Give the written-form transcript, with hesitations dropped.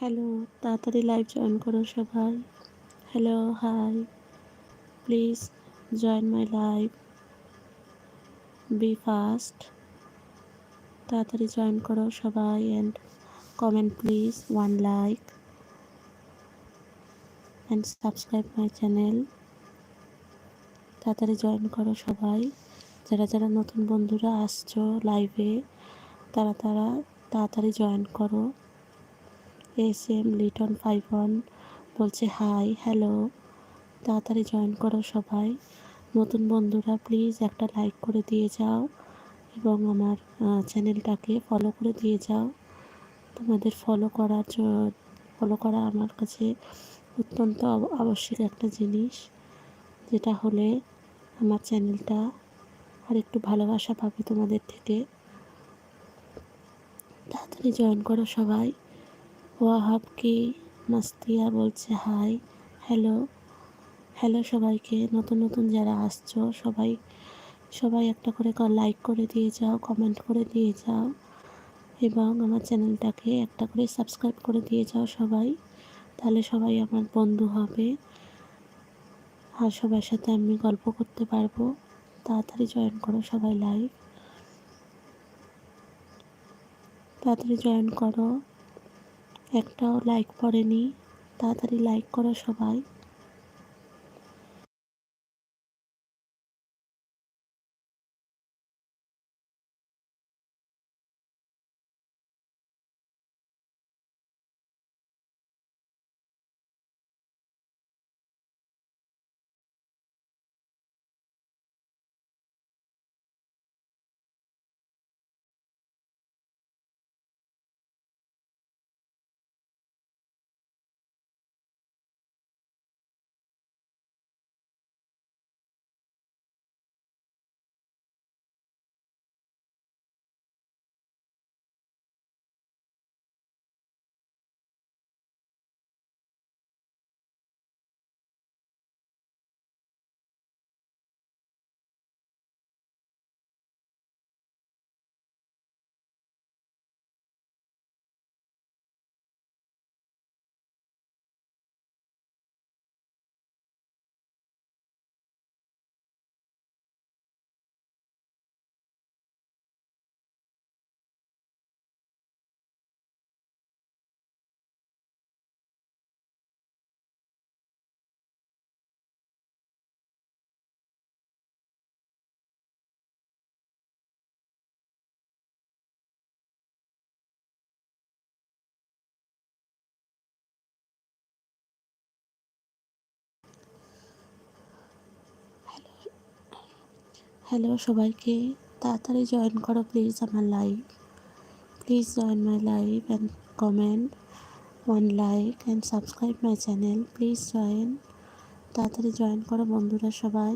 Hello, তাড়াতাড়ি live join করো সবাই। Hello, hi, please join my live, be fast. তাড়াতাড়ি জয়েন করো সবাই and comment please, one like and subscribe my channel. তাড়াতাড়ি জয়েন করো সবাই, যারা যারা নতুন বন্ধুরা আসছো লাইভে তারা তাড়াতাড়ি জয়েন করো। SM লিটন 51 বলছে হাই, হ্যালো, তাড়াতাড়ি জয়েন করো সবাই। নতুন বন্ধুরা প্লিজ একটা লাইক করে দিয়ে যাও এবং আমার চ্যানেলটাকে ফলো করে দিয়ে যাও। তোমাদের ফলো করা আমার কাছে অত্যন্ত আবশ্যিক একটা জিনিস, যেটা হলে আমার চ্যানেলটা আর একটু ভালোবাসা পাবে তোমাদের থেকে। তাড়াতাড়ি জয়েন করো সবাই। ওয়াহাব কি মাস্তিয়া বলছে হাই, হ্যালো, হ্যালো সবাইকে। নতুন নতুন যারা আসছো সবাই সবাই একটা করে লাইক করে দিয়ে যাও, কমেন্ট করে দিয়ে যাও এবং আমার চ্যানেলটাকে একটা করে সাবস্ক্রাইব করে দিয়ে যাও সবাই। তাহলে সবাই আমার বন্ধু হবে আর সবার সাথে আমি গল্প করতে পারবো। তাড়াতাড়ি জয়েন করো সবাই লাইভ, তাড়াতাড়ি জয়েন করো। একটাও লাইক পড়েনি, তাড়াতাড়ি লাইক করো সবাই। হ্যালো সবাইকে, তাড়াতাড়ি জয়েন করো প্লিজ আমার live. Please join my live and comment, one like and subscribe my channel, please join. তাড়াতাড়ি জয়েন করো বন্ধুরা সবাই।